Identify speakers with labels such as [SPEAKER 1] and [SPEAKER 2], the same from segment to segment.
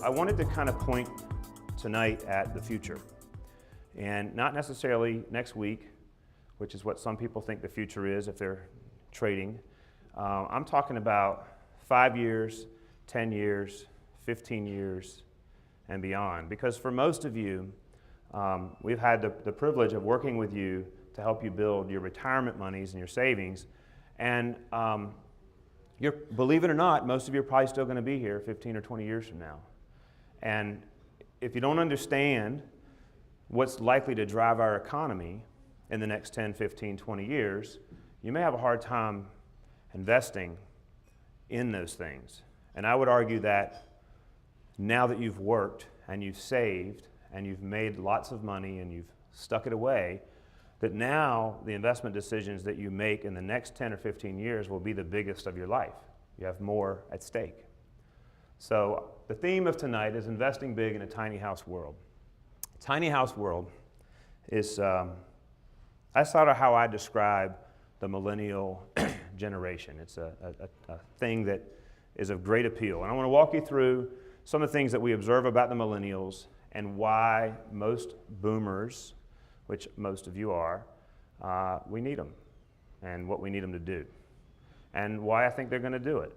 [SPEAKER 1] I wanted to kind of point tonight at the future, and not necessarily next week, which is what some people think the future is if they're trading. I'm talking about 5 years, 10 years, 15 years, and beyond. Because for most of you, we've had the privilege of working with you to help you build your retirement monies and your savings. And believe it or not, most of you are probably still going to be here 15 or 20 years from now. And if you don't understand what's likely to drive our economy in the next 10, 15, 20 years, you may have a hard time investing in those things. And I would argue that now that you've worked and you've saved and you've made lots of money and you've stuck it away, that now the investment decisions that you make in the next 10 or 15 years will be the biggest of your life. You have more at stake. So the theme of tonight is investing big in a tiny house world. Tiny house world is, that's sort of how I describe the millennial generation. It's a thing that is of great appeal. And I want to walk you through some of the things that we observe about the millennials and why most boomers, which most of you are, we need them and what we need them to do and why I think they're going to do it.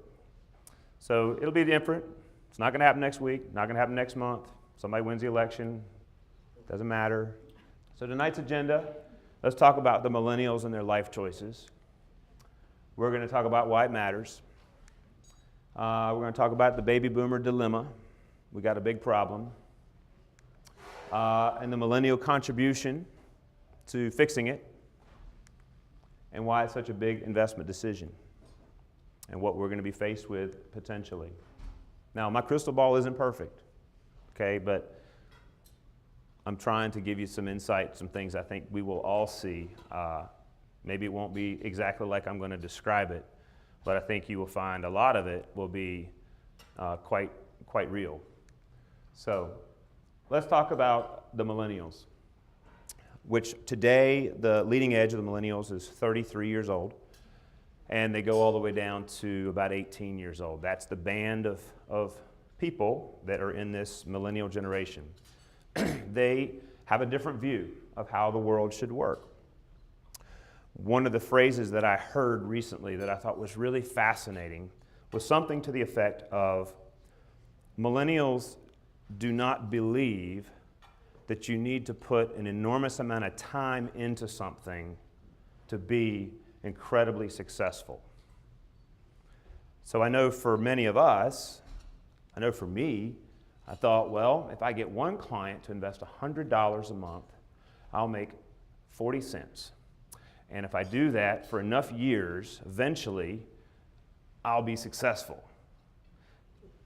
[SPEAKER 1] So it'll be different. It's not going to happen next week, not going to happen next month. Somebody wins the election, doesn't matter. So tonight's agenda, let's talk about the millennials and their life choices. We're going to talk about why it matters. We're going to talk about the baby boomer dilemma. We got a big problem. And the millennial contribution to fixing it, and why it's such a big investment decision, and what we're going to be faced with potentially. Now, my crystal ball isn't perfect, okay, but I'm trying to give you some insight, some things I think we will all see. Maybe it won't be exactly like I'm going to describe it, but I think you will find a lot of it will be quite real. So let's talk about the millennials, which today the leading edge of the millennials is 33 years old. And they go all the way down to about 18 years old. That's the band of people that are in this millennial generation. They have a different view of how the world should work. One of the phrases that I heard recently that I thought was really fascinating was something to the effect of, millennials do not believe that you need to put an enormous amount of time into something to be incredibly successful. So I know for many of us, I know for me, I thought, well, if I get one client to invest $100 a month, I'll make 40 cents. And if I do that for enough years, eventually, I'll be successful.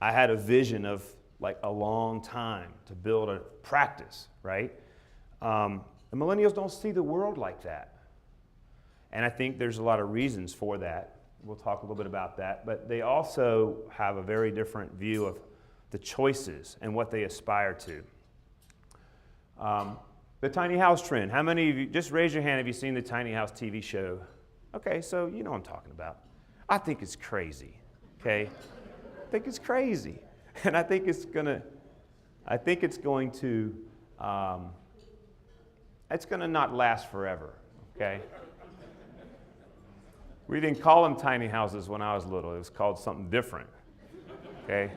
[SPEAKER 1] I had a vision of like a long time to build a practice, right? The millennials don't see the world like that. And I think there's a lot of reasons for that. We'll talk a little bit about that. But they also have a very different view of the choices and what they aspire to. The tiny house trend. How many of you, just raise your hand, have you seen the tiny house TV show? Okay, so you know what I'm talking about. I think it's crazy, okay? I think it's crazy. And I think it's going to not last forever, okay? We didn't call them tiny houses when I was little. It was called something different, okay?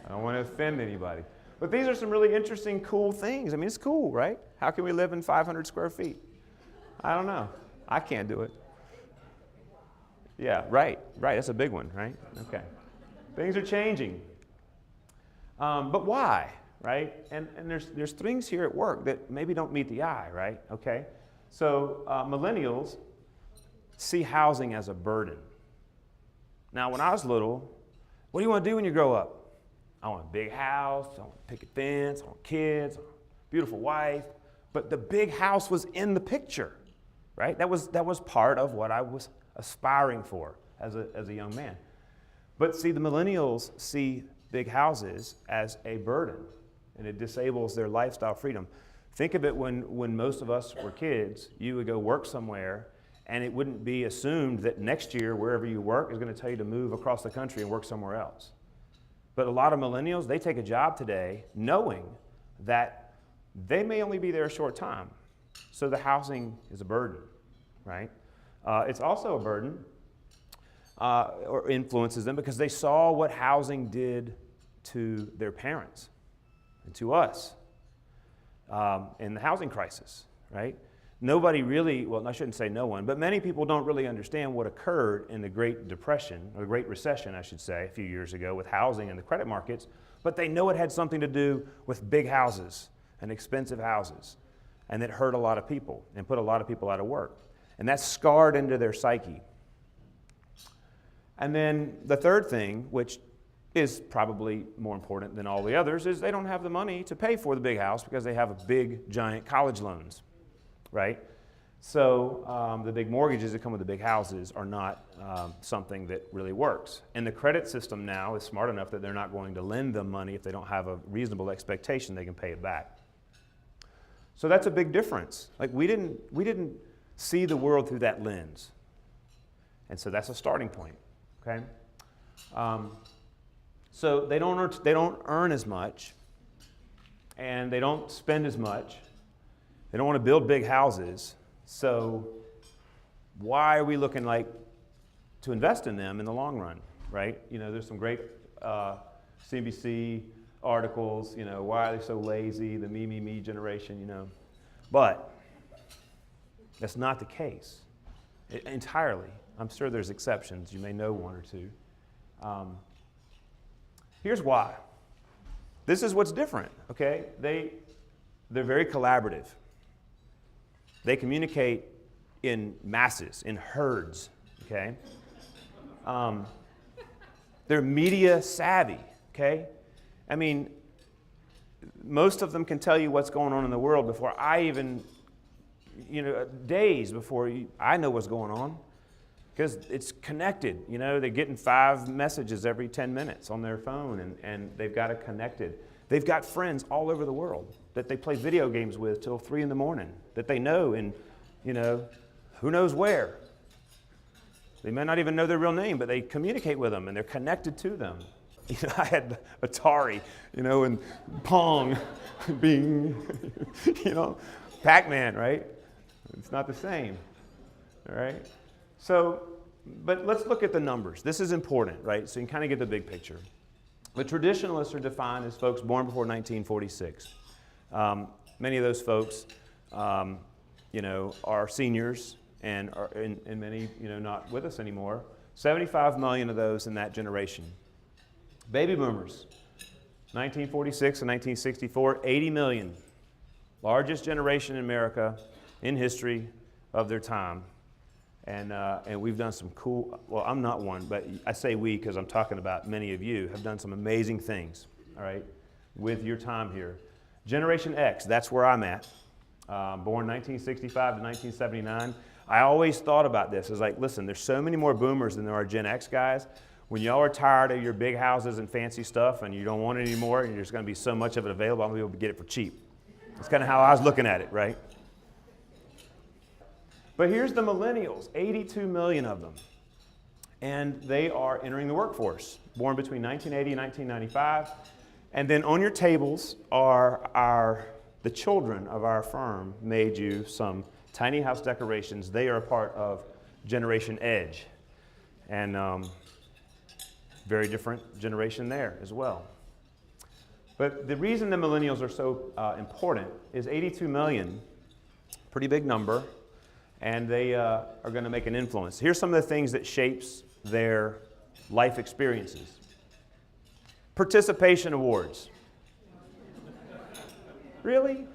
[SPEAKER 1] I don't want to offend anybody. But these are some really interesting, cool things. I mean, it's cool, right? How can we live in 500 square feet? I don't know. I can't do it. Yeah, right. That's a big one, right? Okay. Things are changing. But why, right? And there's things here at work that maybe don't meet the eye, right? Okay. So millennials see housing as a burden. Now, when I was little, what do you want to do when you grow up? I want a big house, I want a picket fence, I want kids, I want a beautiful wife. But the big house was in the picture, right? That was part of what I was aspiring for as a young man. But see, the millennials see big houses as a burden, and it disables their lifestyle freedom. Think of it when most of us were kids, you would go work somewhere, and it wouldn't be assumed that next year, wherever you work, is going to tell you to move across the country and work somewhere else. But a lot of millennials, they take a job today knowing that they may only be there a short time. So the housing is a burden, right? It's also a burden or influences them because they saw what housing did to their parents and to us in the housing crisis, right? Nobody really, well, I shouldn't say no one, but many people don't really understand what occurred in the Great Depression, or the Great Recession, I should say, a few years ago with housing and the credit markets, but they know it had something to do with big houses and expensive houses, and it hurt a lot of people and put a lot of people out of work. And that's scarred into their psyche. And then the third thing, which is probably more important than all the others, is they don't have the money to pay for the big house because they have big, giant college loans. Right? So the big mortgages that come with the big houses are not something that really works. And the credit system now is smart enough that they're not going to lend them money if they don't have a reasonable expectation they can pay it back. So that's a big difference. Like we didn't see the world through that lens. And so that's a starting point. Okay? So they don't earn as much, and they don't spend as much. They don't want to build big houses, so why are we looking like to invest in them in the long run, right? You know, there's some great CNBC articles, you know, why are they so lazy, the me generation, you know. But that's not the case entirely. I'm sure there's exceptions. You may know one or two. Here's why. This is what's different, okay? They're very collaborative. They communicate in masses, in herds, okay? They're media savvy, okay? I mean, most of them can tell you what's going on in the world before I even, you know, days before I know what's going on, because it's connected. You know, they're getting 5 messages every 10 minutes on their phone, and they've got it connected. They've got friends all over the world that they play video games with till 3 in the morning, that they know in, you know, who knows where. They may not even know their real name, but they communicate with them and they're connected to them. You know, I had Atari, you know, and Pong, Bing, you know, Pac-Man, right? It's not the same, all right? So, but let's look at the numbers. This is important, right? So you can kind of get the big picture. The traditionalists are defined as folks born before 1946. Many of those folks, you know, are seniors and are and many, you know, not with us anymore. 75 million of those in that generation. Baby boomers, 1946 and 1964, 80 million. Largest generation in America in history of their time. And we've done some cool, well, I'm not one, but I say we because I'm talking about many of you have done some amazing things, all right, with your time here. Generation X, that's where I'm at. Born 1965 to 1979. I always thought about this. It's like, listen, there's so many more boomers than there are Gen X guys. When y'all are tired of your big houses and fancy stuff and you don't want it anymore and there's going to be so much of it available, I'm going to be able to get it for cheap. That's kind of how I was looking at it, right? But here's the millennials, 82 million of them. And they are entering the workforce, born between 1980 and 1995. And then on your tables are the children of our firm made you some tiny house decorations. They are a part of Generation Edge. And very different generation there as well. But the reason the millennials are so important is 82 million, pretty big number, and they are going to make an influence. Here's some of the things that shapes their life experiences. Participation awards. Really?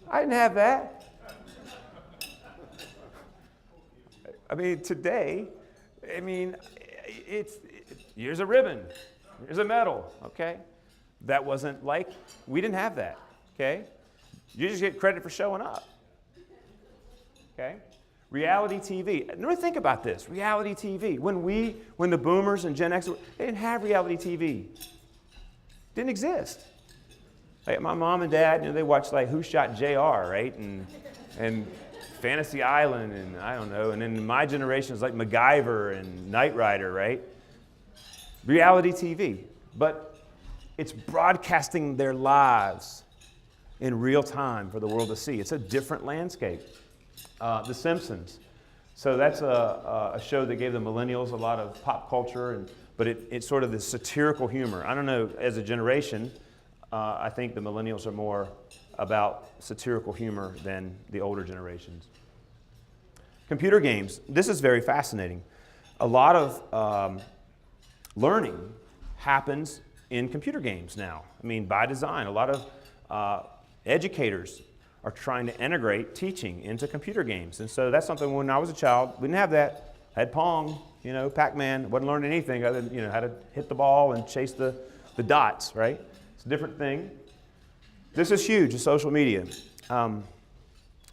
[SPEAKER 1] I didn't have that. I mean, today, here's a ribbon, here's a medal, okay? That wasn't like, we didn't have that, okay? You just get credit for showing up, okay? Reality TV. Really think about this. Reality TV. When the boomers and Gen X, they didn't have reality TV. Didn't exist. Like my mom and dad, they watched like Who Shot JR, right? And Fantasy Island, and I don't know. And then my generation is like MacGyver and Knight Rider, right? Reality TV. But it's broadcasting their lives in real time for the world to see. It's a different landscape. The Simpsons. So that's a show that gave the millennials a lot of pop culture, but it's sort of this satirical humor. I don't know, as a generation, I think the millennials are more about satirical humor than the older generations. Computer games. This is very fascinating. A lot of learning happens in computer games now. I mean, by design. A lot of educators are trying to integrate teaching into computer games. And so that's something when I was a child, we didn't have that. I had Pong, Pac-Man, wasn't learning anything other than, how to hit the ball and chase the dots, right? It's a different thing. This is huge, is social media.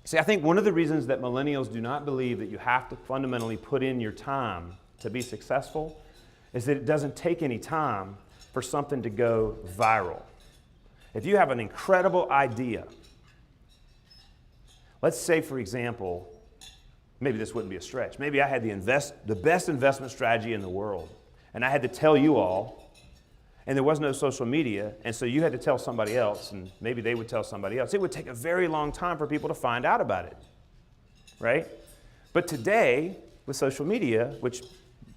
[SPEAKER 1] See, I think one of the reasons that millennials do not believe that you have to fundamentally put in your time to be successful is that it doesn't take any time for something to go viral. If you have an incredible idea, let's say, for example, maybe this wouldn't be a stretch. Maybe I had the best investment strategy in the world, and I had to tell you all, and there was no social media, and so you had to tell somebody else, and maybe they would tell somebody else. It would take a very long time for people to find out about it, right? But today, with social media, which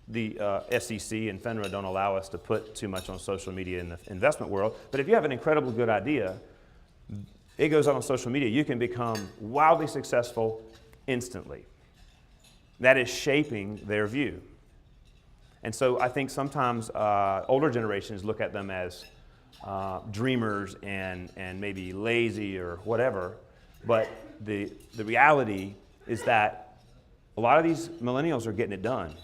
[SPEAKER 1] the SEC and FINRA don't allow us to put too much on social media in the investment world, but if you have an incredibly good idea, it goes out on social media, you can become wildly successful instantly. That is shaping their view. And so I think sometimes older generations look at them as dreamers and maybe lazy or whatever, but the reality is that a lot of these millennials are getting it done.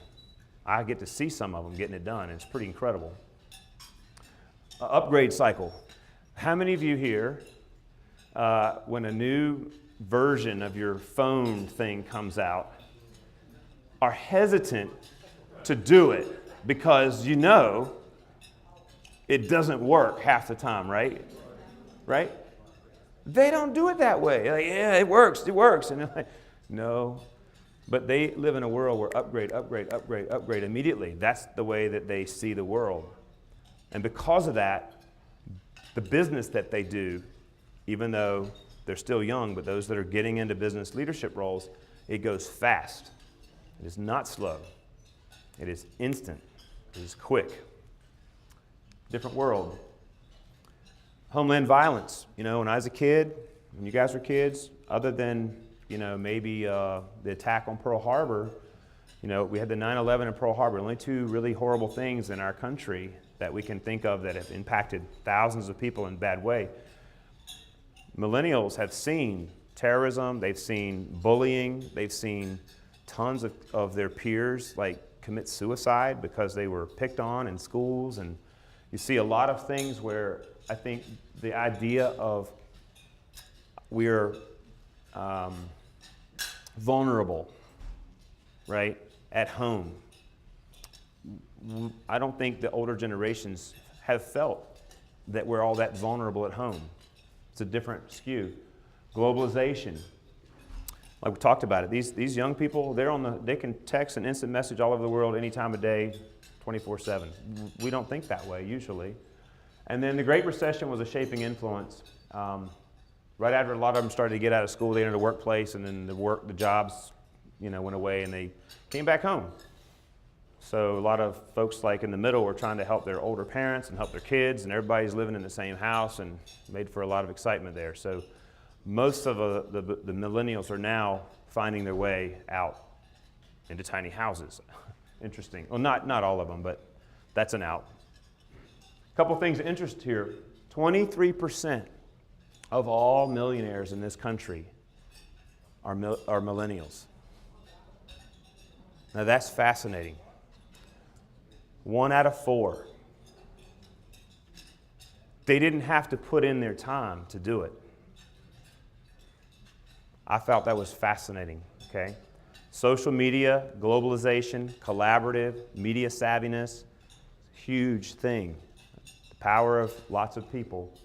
[SPEAKER 1] I get to see some of them getting it done, and it's pretty incredible. Upgrade cycle. How many of you here, when a new version of your phone thing comes out, are hesitant to do it because it doesn't work half the time, right? Right? They don't do it that way. Like, yeah, it works. And they're like, no. But they live in a world where upgrade immediately. That's the way that they see the world. And because of that, the business that they do, even though they're still young, but those that are getting into business leadership roles, it goes fast. It is not slow. It is instant. It is quick. Different world. Homeland violence. When I was a kid, when you guys were kids, other than, maybe the attack on Pearl Harbor, we had the 9/11 in Pearl Harbor. Only two really horrible things in our country that we can think of that have impacted thousands of people in a bad way. Millennials have seen terrorism, they've seen bullying, they've seen tons of their peers commit suicide because they were picked on in schools, and you see a lot of things where I think the idea of we're vulnerable, right, at home. I don't think the older generations have felt that we're all that vulnerable at home. It's a different skew. Globalization. Like we talked about it, these young people, they can text an instant message all over the world any time of day, 24/7. We don't think that way usually. And then the Great Recession was a shaping influence. Right after a lot of them started to get out of school, they entered the workplace, and then the jobs, went away, and they came back home. So a lot of folks in the middle were trying to help their older parents and help their kids, and everybody's living in the same house, and made for a lot of excitement there. So most of the millennials are now finding their way out into tiny houses. Interesting. Well, not all of them, but that's an out. A couple things of interest here. 23% of all millionaires in this country are millennials. Now that's fascinating. 1 out of 4. They didn't have to put in their time to do it. I felt that was fascinating, okay? Social media, globalization, collaborative, media savviness, huge thing. The power of lots of people.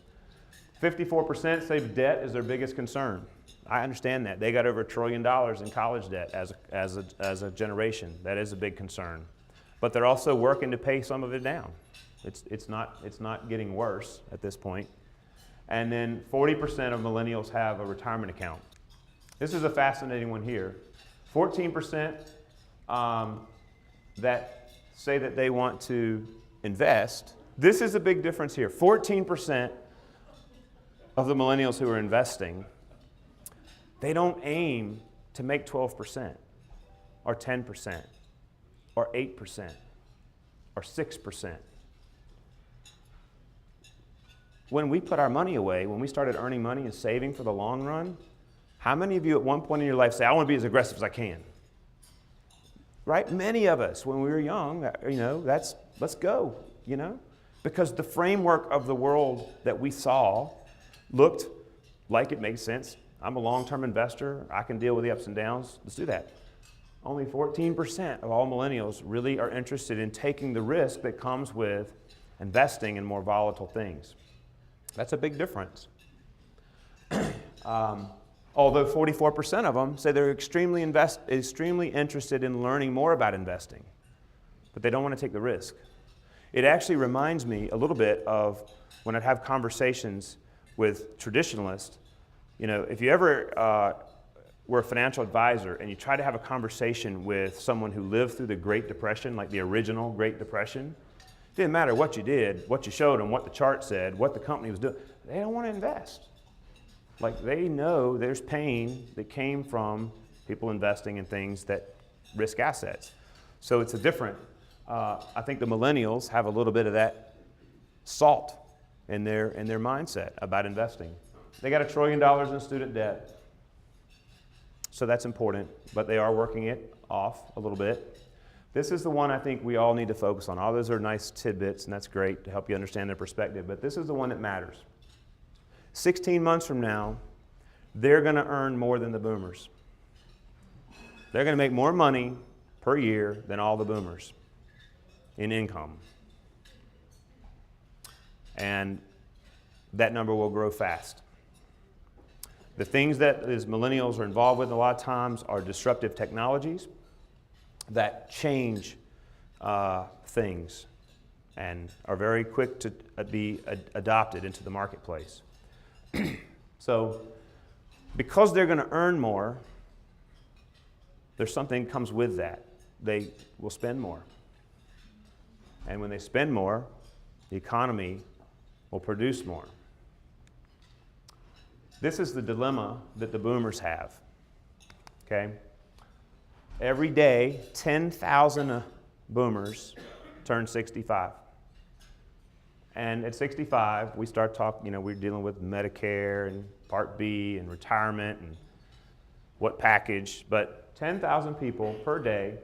[SPEAKER 1] 54% say debt is their biggest concern. I understand that. They got over $1 trillion in college debt as a generation. That is a big concern. But they're also working to pay some of it down. It's not getting worse at this point. And then 40% of millennials have a retirement account. This is a fascinating one here. 14% that say that they want to invest. This is a big difference here. 14% of the millennials who are investing, they don't aim to make 12% or 10% or 8% or 6%. When we put our money away, when we started earning money and saving for the long run, how many of you at one point in your life say, I want to be as aggressive as I can? Right? Many of us, when we were young, let's go, because the framework of the world that we saw looked like it made sense. I'm a long-term investor. I can deal with the ups and downs. Let's do that. Only 14% of all millennials really are interested in taking the risk that comes with investing in more volatile things. That's a big difference. Although 44% of them say they're extremely interested in learning more about investing, but they don't want to take the risk. It actually reminds me a little bit of when I'd have conversations with traditionalists. If you ever were a financial advisor and you try to have a conversation with someone who lived through the Great Depression, like the original Great Depression, it didn't matter what you did, what you showed them, what the chart said, what the company was doing. They don't want to invest. Like, they know there's pain that came from people investing in things that risk assets. So it's a different, I think the millennials have a little bit of that salt in their mindset about investing. They got $1 trillion in student debt. So that's important, but they are working it off a little bit. This is the one I think we all need to focus on. All those are nice tidbits, and that's great to help you understand their perspective, but this is the one that matters. 16 months from now, they're going to earn more than the boomers. They're going to make more money per year than all the boomers in income. And that number will grow fast. The things that as millennials are involved with a lot of times are disruptive technologies that change things and are very quick to be adopted into the marketplace. So because they're going to earn more, there's something that comes with that. They will spend more. And when they spend more, the economy will produce more. This is the dilemma that the boomers have. Okay? Every day, 10,000 boomers turn 65. And at 65, we start talking, we're dealing with Medicare and Part B and retirement and what package. But 10,000 people per day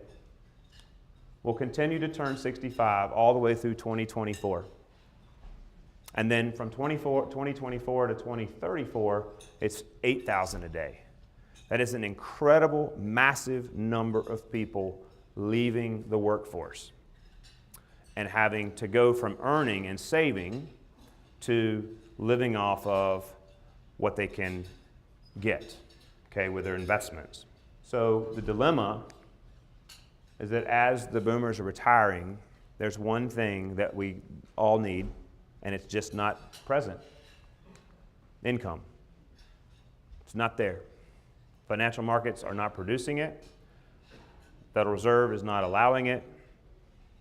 [SPEAKER 1] will continue to turn 65 all the way through 2024. And then from 2024 to 2034, it's 8,000 a day. That is an incredible, massive number of people leaving the workforce and having to go from earning and saving to living off of what they can get, with their investments. So the dilemma is that as the boomers are retiring, there's one thing that we all need, and it's just not present. Income. It's not there. Financial markets are not producing it. Federal Reserve is not allowing it.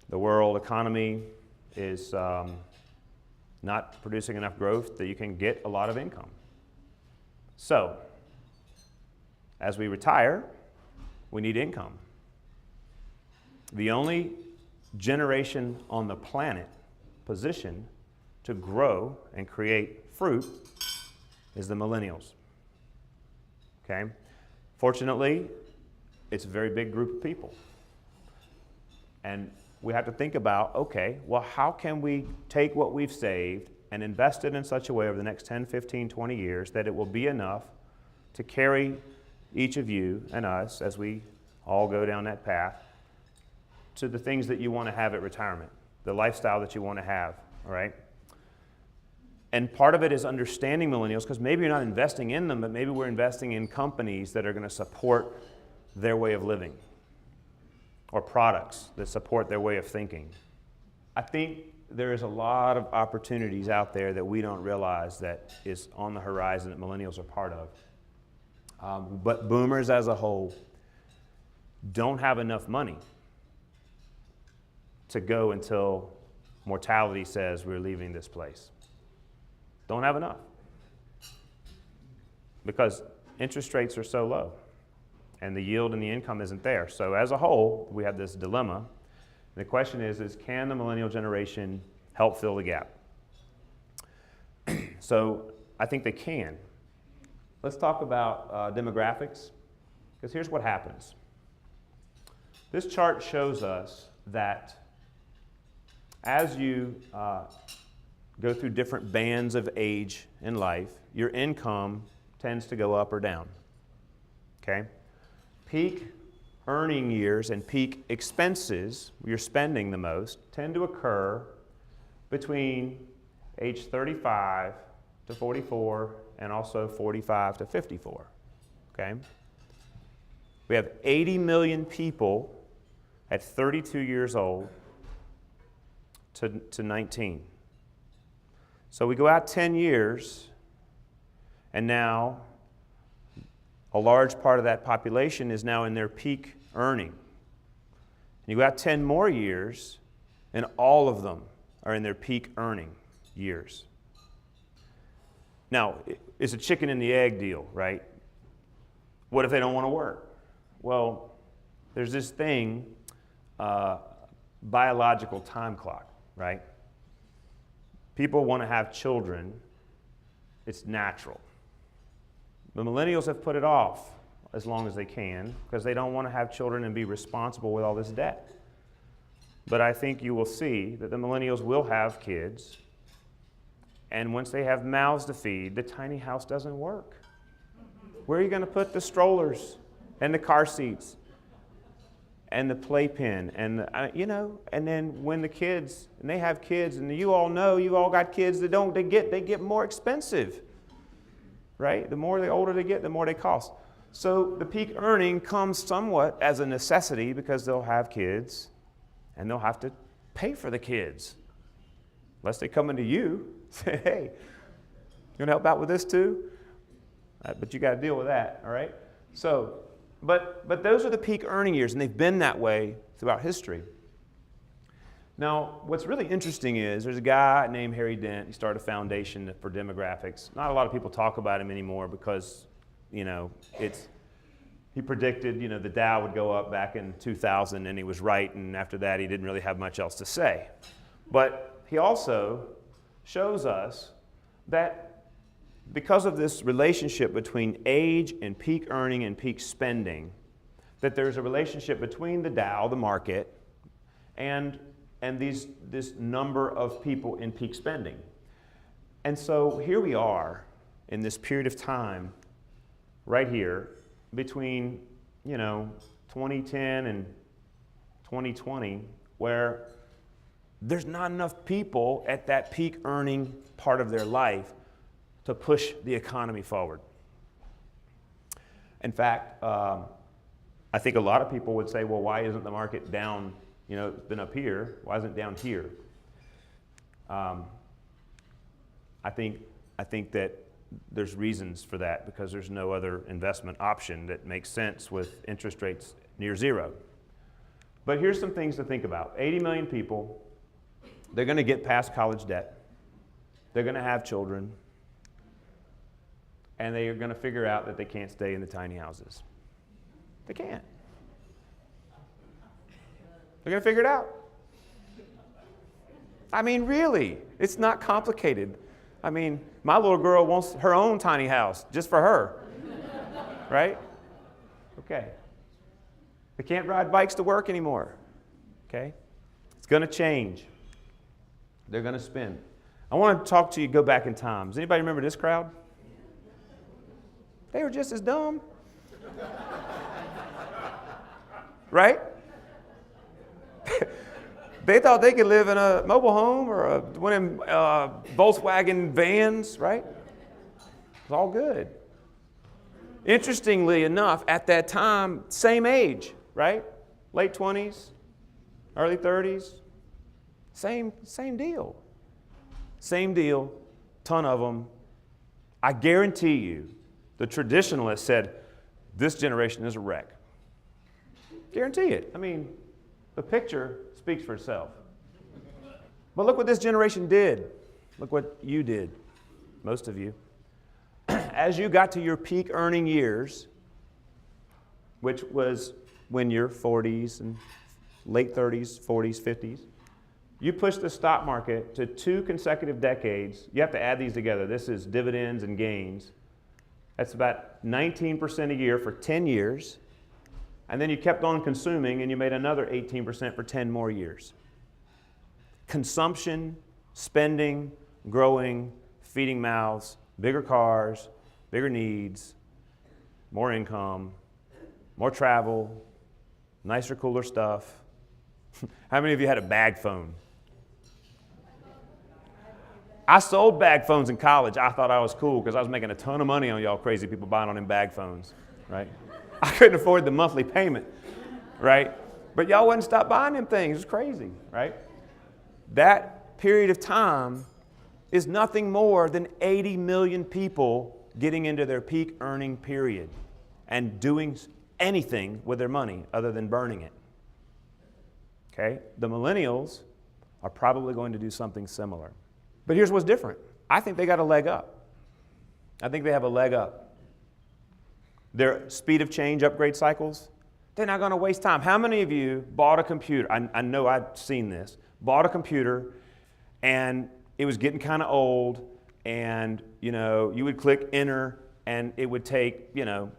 [SPEAKER 1] The world economy is not producing enough growth that you can get a lot of income. So, as we retire, we need income. The only generation on the planet positioned to grow and create fruit is the millennials. Okay? Fortunately, it's a very big group of people. And we have to think about, how can we take what we've saved and invest it in such a way over the next 10, 15, 20 years that it will be enough to carry each of you and us as we all go down that path to the things that you want to have at retirement, the lifestyle that you want to have, all right? And part of it is understanding millennials, because maybe you're not investing in them, but maybe we're investing in companies that are going to support their way of living, or products that support their way of thinking. I think there is a lot of opportunities out there that we don't realize that is on the horizon that millennials are part of. But boomers as a whole don't have enough money to go until mortality says we're leaving this place. Don't have enough. Because interest rates are so low and the yield and the income isn't there. So as a whole, we have this dilemma. The question is can the millennial generation help fill the gap? So I think they can. Let's talk about demographics, because here's what happens. This chart shows us that as you go through different bands of age in life, your income tends to go up or down, okay? Peak earning years and peak expenses, you're spending the most, tend to occur between age 35 to 44 and also 45 to 54, okay? We have 80 million people at 32 years old to 19. So we go out 10 years, and now a large part of that population is now in their peak earning. And you go out 10 more years, and all of them are in their peak earning years. Now, it's a chicken and the egg deal, right? What if they don't want to work? Well, there's this thing, biological time clock, right? People want to have children. It's natural. The millennials have put it off as long as they can because they don't want to have children and be responsible with all this debt. But I think you will see that the millennials will have kids, and once they have mouths to feed, the tiny house doesn't work. Where are you going to put the strollers and the car seats and the playpen and and then when the kids, and they have kids, and you all know, you all got kids that they get more expensive, right? The older they get, the more they cost. So the peak earning comes somewhat as a necessity because they'll have kids and they'll have to pay for the kids. Unless they come into you, say, hey, you want to help out with this too? But you got to deal with that, all right? So, but those are the peak earning years, and they've been that way throughout history. Now, what's really interesting is there's a guy named Harry Dent. He started a foundation for demographics. Not a lot of people talk about him anymore because, he predicted, the Dow would go up back in 2000, and he was right, and after that he didn't really have much else to say. But he also shows us that because of this relationship between age and peak earning and peak spending, that there's a relationship between the Dow, the market, and this number of people in peak spending. And so here we are in this period of time right here between 2010 and 2020 where there's not enough people at that peak earning part of their life to push the economy forward. In fact, I think a lot of people would say, well, why isn't the market down? It's been up here. Why isn't it down here? I think that there's reasons for that because there's no other investment option that makes sense with interest rates near zero. But here's some things to think about. 80 million people, they're going to get past college debt. They're going to have children. And they are going to figure out that they can't stay in the tiny houses. They can't. They're going to figure it out. I mean, really, it's not complicated. I mean, my little girl wants her own tiny house just for her, right? Okay. They can't ride bikes to work anymore, okay? It's going to change. They're going to spend. I want to talk to you, go back in time. Does anybody remember this crowd? They were just as dumb. right? They thought they could live in a mobile home or one of them Volkswagen vans, right? It's all good. Interestingly enough, at that time, same age, right? Late 20s, early 30s, same deal. Same deal, ton of them. I guarantee you, the traditionalists said, this generation is a wreck. Guarantee it. I mean, the picture speaks for itself. But look what this generation did. Look what you did, most of you. As you got to your peak earning years, which was when you're 40s and late 30s, 40s, 50s, you pushed the stock market to 2 consecutive decades. You have to add these together. This is dividends and gains. That's about 19% a year for 10 years. And then you kept on consuming and you made another 18% for 10 more years. Consumption, spending, growing, feeding mouths, bigger cars, bigger needs, more income, more travel, nicer, cooler stuff. How many of you had a bag phone? I sold bag phones in college. I thought I was cool because I was making a ton of money on y'all crazy people buying on them bag phones, right? I couldn't afford the monthly payment, right? But y'all wouldn't stop buying them things. It's crazy, right? That period of time is nothing more than 80 million people getting into their peak earning period and doing anything with their money other than burning it. Okay? The millennials are probably going to do something similar. But here's what's different. I think they got a leg up. I think they have a leg up. Their speed of change upgrade cycles, they're not going to waste time. How many of you bought a computer? I know I've seen this. Bought a computer and it was getting kind of old and, you would click enter and it would take,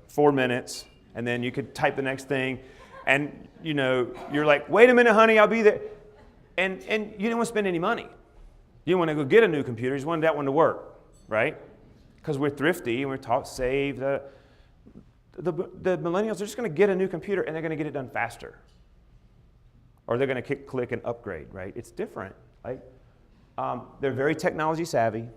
[SPEAKER 1] 4 minutes and then you could type the next thing and, you're like, wait a minute, honey, I'll be there. And you didn't want to spend any money. You didn't want to go get a new computer. You just wanted that one to work, right? Because we're thrifty and we're taught save. The millennials are just going to get a new computer and they're going to get it done faster. Or they're going to click and upgrade, right? It's different. Right? They're very technology savvy.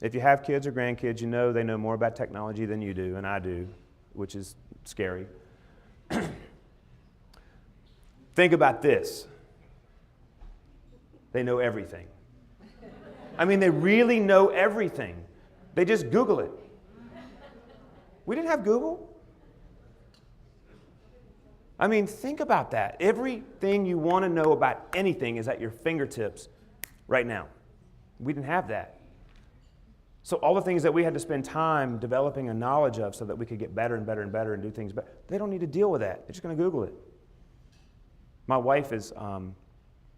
[SPEAKER 1] If you have kids or grandkids, they know more about technology than you do and I do, which is scary. Think about this. They know everything. They really know everything. They just Google it. We didn't have Google. Think about that. Everything you want to know about anything is at your fingertips right now. We didn't have that. So all the things that we had to spend time developing a knowledge of so that we could get better and better and better and do things better, they don't need to deal with that. They're just going to Google it. My wife is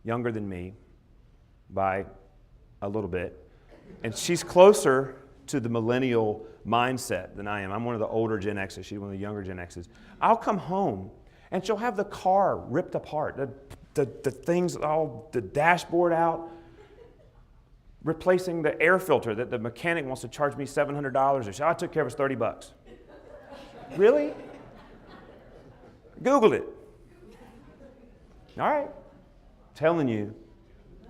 [SPEAKER 1] younger than me by a little bit, and she's closer to the millennial mindset than I am. I'm one of the older Gen X's. She's one of the younger Gen X's. I'll come home, and she'll have the car ripped apart, the things, all the dashboard out, replacing the air filter that the mechanic wants to charge me $700. Or so I took care of it, $30. Really? Google it. All right. Telling you,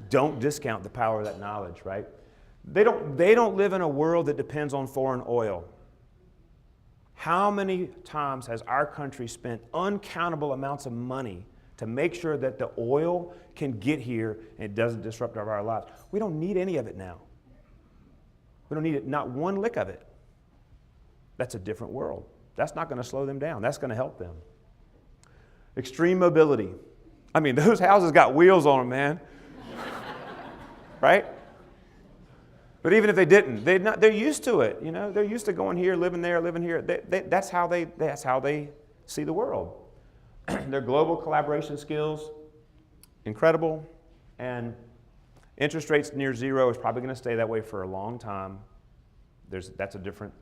[SPEAKER 1] don't discount the power of that knowledge, right? They don't live in a world that depends on foreign oil. How many times has our country spent uncountable amounts of money to make sure that the oil can get here and it doesn't disrupt our lives? We don't need any of it now. We don't need it, not one lick of it. That's a different world. That's not going to slow them down. That's going to help them. Extreme mobility. Those houses got wheels on them, man. Right? But even if they didn't, they're used to it. They're used to going here, living there, living here. That's how they see the world. Their global collaboration skills, incredible. And interest rates near zero is probably going to stay that way for a long time. That's a different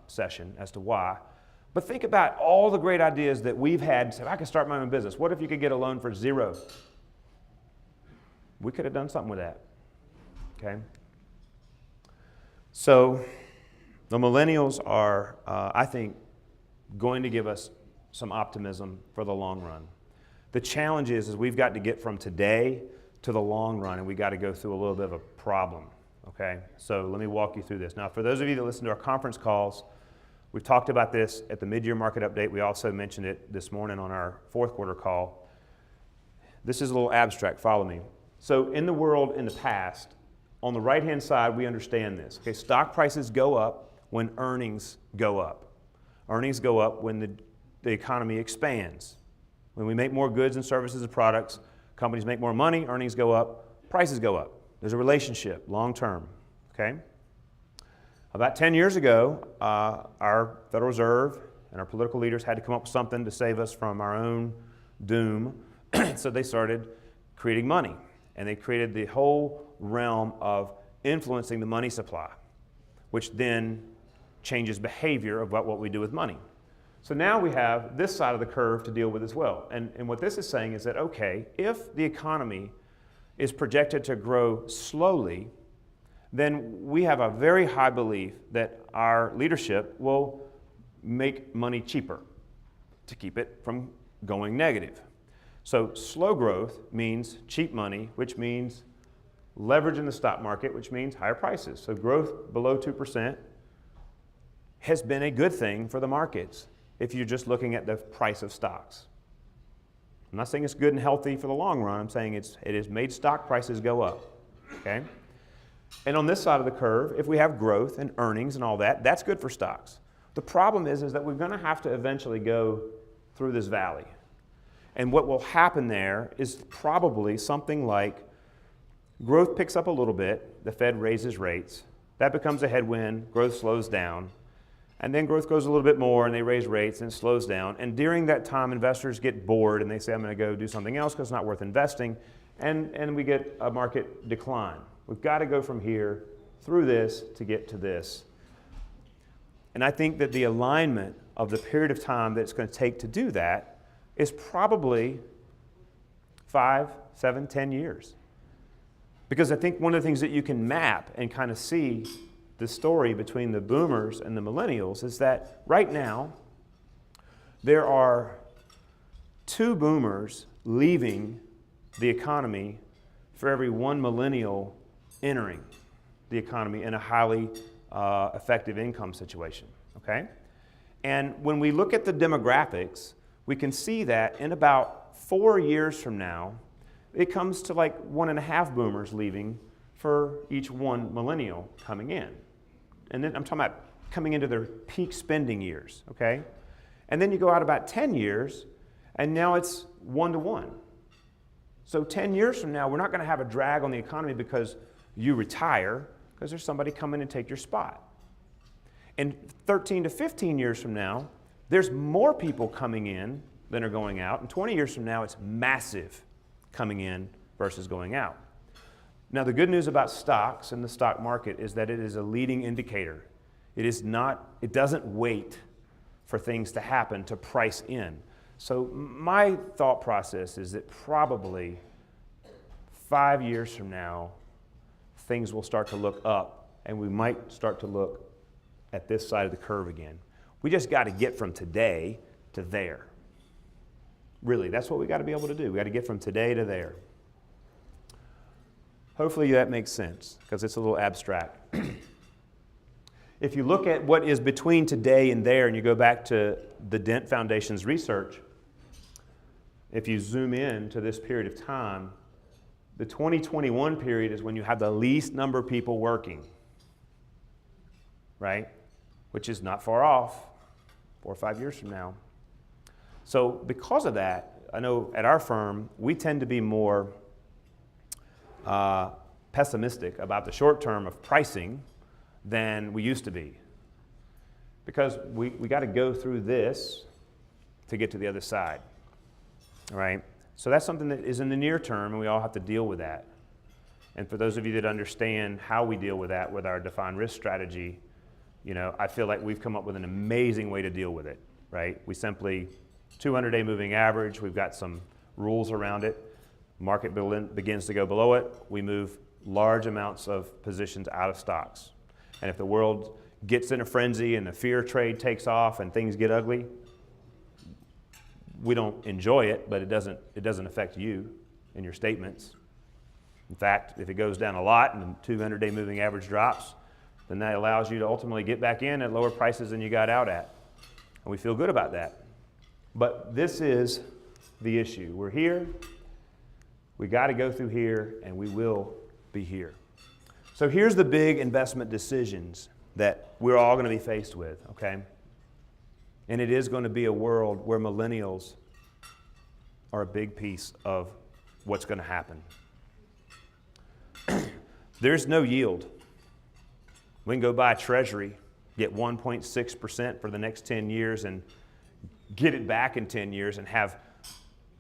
[SPEAKER 1] session as to why. But think about all the great ideas that we've had. Say, I could start my own business. What if you could get a loan for zero? We could have done something with that. Okay? So the millennials are, I think, going to give us some optimism for the long run. The challenge is we've got to get from today to the long run, and we got to go through a little bit of a problem, okay? So let me walk you through this. Now, for those of you that listen to our conference calls, we've talked about this at the mid-year market update. We also mentioned it this morning on our fourth quarter call. This is a little abstract, follow me. So in the world in the past, on the right-hand side, we understand this. Okay, stock prices go up when earnings go up. Earnings go up when the economy expands. When we make more goods and services and products, companies make more money, earnings go up, prices go up. There's a relationship, long term, okay? About 10 years ago, our Federal Reserve and our political leaders had to come up with something to save us from our own doom. So they started creating money. And they created the whole realm of influencing the money supply, which then changes behavior of what we do with money. So now we have this side of the curve to deal with as well. And what this is saying is that, okay, if the economy is projected to grow slowly, then we have a very high belief that our leadership will make money cheaper to keep it from going negative. So slow growth means cheap money, which means leverage in the stock market, which means higher prices. So growth below 2% has been a good thing for the markets if you're just looking at the price of stocks. I'm not saying it's good and healthy for the long run. I'm saying it has made stock prices go up, okay? And on this side of the curve, if we have growth and earnings and all that, that's good for stocks. The problem is that we're going to have to eventually go through this valley. And what will happen there is probably something like growth picks up a little bit, the Fed raises rates, that becomes a headwind, growth slows down, and then growth goes a little bit more and they raise rates and it slows down. And during that time, investors get bored and they say, I'm going to go do something else because it's not worth investing, and we get a market decline. We've got to go from here through this to get to this. And I think that the alignment of the period of time that it's going to take to do that is probably 5, 7, 10 years. Because I think one of the things that you can map and kind of see the story between the boomers and the millennials is that right now there are 2 boomers leaving the economy for every 1 millennial entering the economy in a highly effective income situation, okay? And when we look at the demographics, we can see that in about 4 years from now, it comes to like 1.5 boomers leaving for each 1 millennial coming in. And then I'm talking about coming into their peak spending years, okay? And then you go out about 10 years, and now it's 1 to 1. So 10 years from now, we're not going to have a drag on the economy because you retire, because there's somebody coming and take your spot. And 13 to 15 years from now, there's more people coming in than are going out. And 20 years from now, it's massive coming in versus going out. Now, the good news about stocks and the stock market is that it is a leading indicator. It doesn't wait for things to happen to price in. So my thought process is that probably 5 years from now, things will start to look up, and we might start to look at this side of the curve again. We just got to get from today to there. Really, that's what we got to be able to do. We got to get from today to there. Hopefully that makes sense, because it's a little abstract. If you look at what is between today and there, and you go back to the Dent Foundation's research, if you zoom in to this period of time, the 2021 period is when you have the least number of people working, right? Which is not far off, 4 or 5 years from now. So because of that, I know at our firm, we tend to be more pessimistic about the short term of pricing than we used to be. Because we got to go through this to get to the other side, all right? So that's something that is in the near term, and we all have to deal with that. And for those of you that understand how we deal with that with our defined risk strategy, you know, I feel like we've come up with an amazing way to deal with it, right? We simply, 200-day moving average, we've got some rules around it. Market begins to go below it, we move large amounts of positions out of stocks. And if the world gets in a frenzy and the fear trade takes off and things get ugly, we don't enjoy it, but it doesn't affect you in your statements. In fact, if it goes down a lot and the 200-day moving average drops, then that allows you to ultimately get back in at lower prices than you got out at. And we feel good about that. But this is the issue. We're here, we got to go through here, and we will be here. So here's the big investment decisions that we're all going to be faced with, okay? And it is going to be a world where millennials are a big piece of what's going to happen. There's no yield. We can go buy a treasury, get 1.6% for the next 10 years and get it back in 10 years and have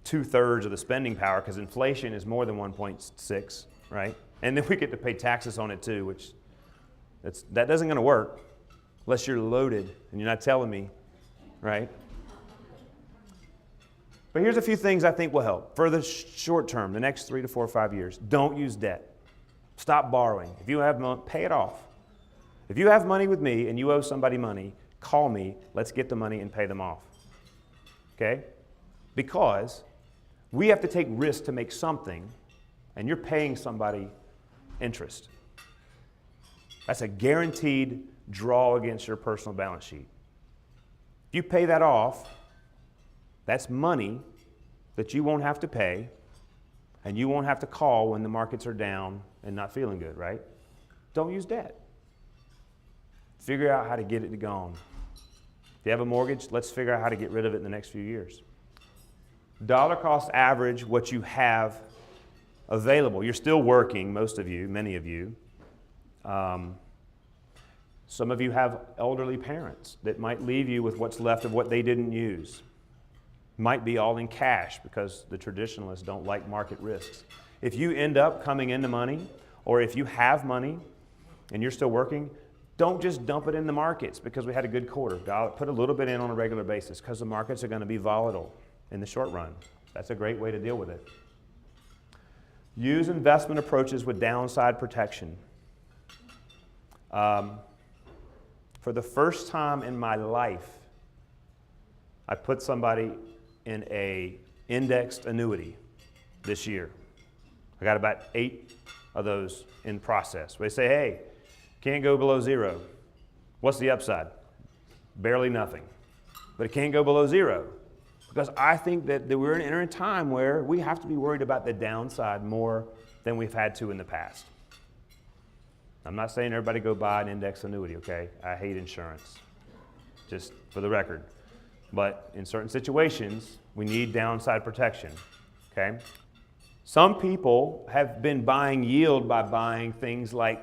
[SPEAKER 1] 2/3 of the spending power because inflation is more than 1.6, right? And then we get to pay taxes on it too, which that doesn't going to work unless you're loaded and you're not telling me, right? But here's a few things I think will help. For the short term, the next 3 to 4 or 5 years, don't use debt. Stop borrowing. If you have money, pay it off. If you have money with me and you owe somebody money, call me, let's get the money and pay them off. Okay? Because we have to take risks to make something, and you're paying somebody interest. That's a guaranteed draw against your personal balance sheet. If you pay that off, that's money that you won't have to pay, and you won't have to call when the markets are down and not feeling good, right? Don't use debt. Figure out how to get it gone. If you have a mortgage, let's figure out how to get rid of it in the next few years. Dollar cost average what you have available. You're still working, most of you, many of you. Some of you have elderly parents that might leave you with what's left of what they didn't use. Might be all in cash because the traditionalists don't like market risks. If you end up coming into money, or if you have money and you're still working, don't just dump it in the markets because we had a good quarter. Put a little bit in on a regular basis because the markets are going to be volatile in the short run. That's a great way to deal with it. Use investment approaches with downside protection. For the first time in my life, I put somebody in a indexed annuity this year. I got about 8 of those in process. They say, hey, can't go below 0. What's the upside? Barely nothing. But it can't go below 0. Because I think that we're in a time where we have to be worried about the downside more than we've had to in the past. I'm not saying everybody go buy an index annuity, okay? I hate insurance, just for the record. But in certain situations, we need downside protection, okay? Some people have been buying yield by buying things like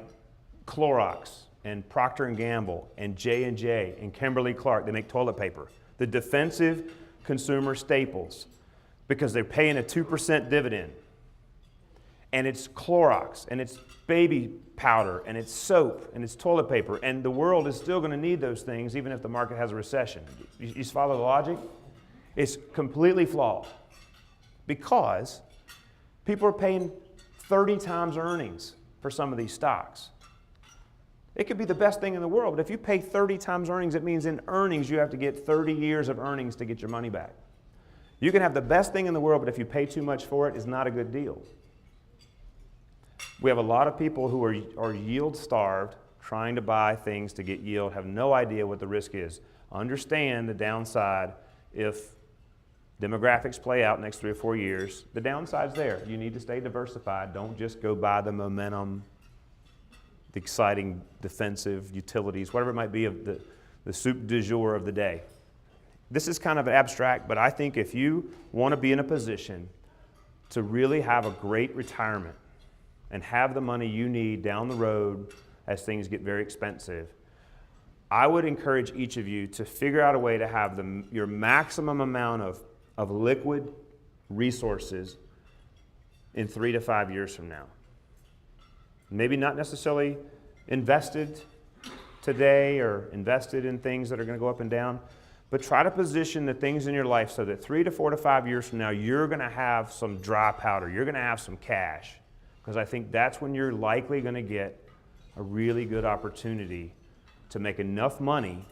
[SPEAKER 1] Clorox and Procter & Gamble and J&J and Kimberly-Clark. They make toilet paper. The defensive consumer staples, because they're paying a 2% dividend. And it's Clorox, and it's baby powder, and it's soap, and it's toilet paper, and the world is still going to need those things even if the market has a recession. You follow the logic? It's completely flawed because people are paying 30 times earnings for some of these stocks. It could be the best thing in the world, but if you pay 30 times earnings, it means in earnings you have to get 30 years of earnings to get your money back. You can have the best thing in the world, but if you pay too much for it, it's not a good deal. We have a lot of people who are yield starved, trying to buy things to get yield, have no idea what the risk is. Understand the downside if demographics play out next 3 or 4 years. The downside's there. You need to stay diversified. Don't just go buy the momentum, the exciting defensive utilities, whatever it might be of the soup du jour of the day. This is kind of abstract, but I think if you want to be in a position to really have a great retirement and have the money you need down the road as things get very expensive, I would encourage each of you to figure out a way to have your maximum amount of liquid resources in 3 to 5 years from now. Maybe not necessarily invested today or invested in things that are going to go up and down, but try to position the things in your life so that 3 to 4 to 5 years from now, you're going to have some dry powder. You're going to have some cash. Because I think that's when you're likely going to get a really good opportunity to make enough money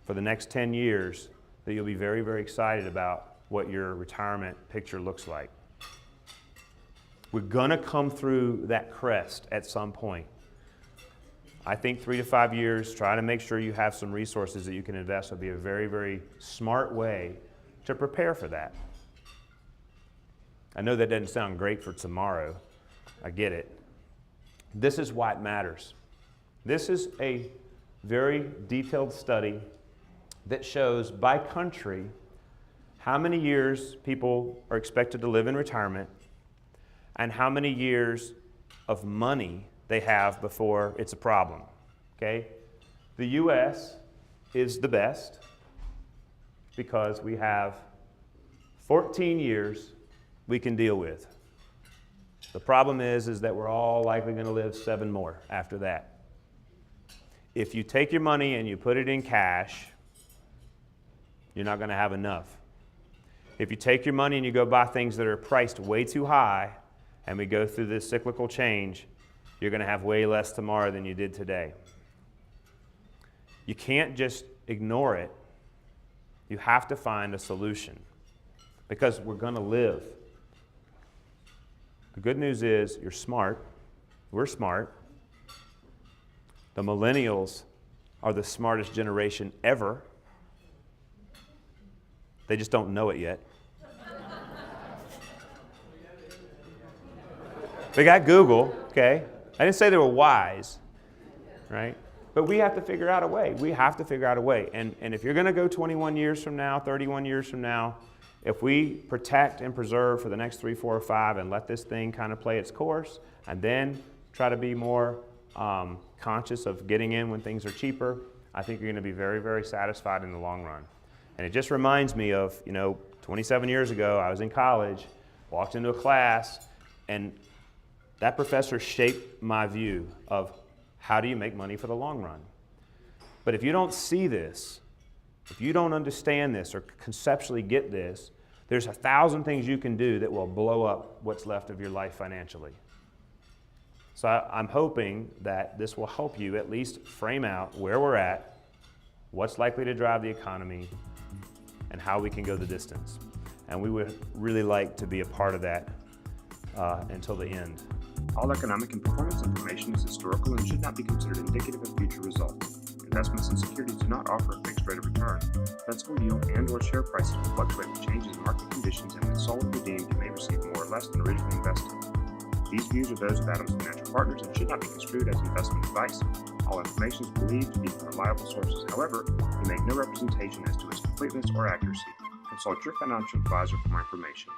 [SPEAKER 1] for the next 10 years that you'll be very, very excited about what your retirement picture looks like. We're gonna come through that crest at some point. I think 3 to 5 years, try to make sure you have some resources that you can invest would be a very, very smart way to prepare for that. I know that doesn't sound great for tomorrow. I get it. This is why it matters. This is a very detailed study that shows by country how many years people are expected to live in retirement and how many years of money they have before it's a problem, okay? The US is the best because we have 14 years we can deal with. The problem is that we're all likely going to live 7 more after that. If you take your money and you put it in cash, you're not going to have enough. If you take your money and you go buy things that are priced way too high, and we go through this cyclical change, you're going to have way less tomorrow than you did today. You can't just ignore it. You have to find a solution because we're going to live. The good news is you're smart. We're smart. The millennials are the smartest generation ever. They just don't know it yet. They got Google, okay? I didn't say they were wise, right? But we have to figure out a way. We have to figure out a way. And if you're going to go 21 years from now, 31 years from now, if we protect and preserve for the next 3, 4, or 5 and let this thing kind of play its course and then try to be more conscious of getting in when things are cheaper, I think you're going to be very, very satisfied in the long run. And it just reminds me of, 27 years ago, I was in college, walked into a class, and that professor shaped my view of how do you make money for the long run. But if you don't see this, if you don't understand this or conceptually get this, there's 1,000 things you can do that will blow up what's left of your life financially. So I'm hoping that this will help you at least frame out where we're at, what's likely to drive the economy, and how we can go the distance. And we would really like to be a part of that until the end.
[SPEAKER 2] All economic and performance information is historical and should not be considered indicative of future results. Investments in securities do not offer a fixed rate of return. Principal yield and/or share prices will fluctuate with changes in market conditions, and when sold or redeemed, you may receive more or less than originally invested. These views are those of Adams Financial Partners and should not be construed as investment advice. All information is believed to be from reliable sources. However, we make no representation as to its completeness or accuracy. Consult your financial advisor for more information.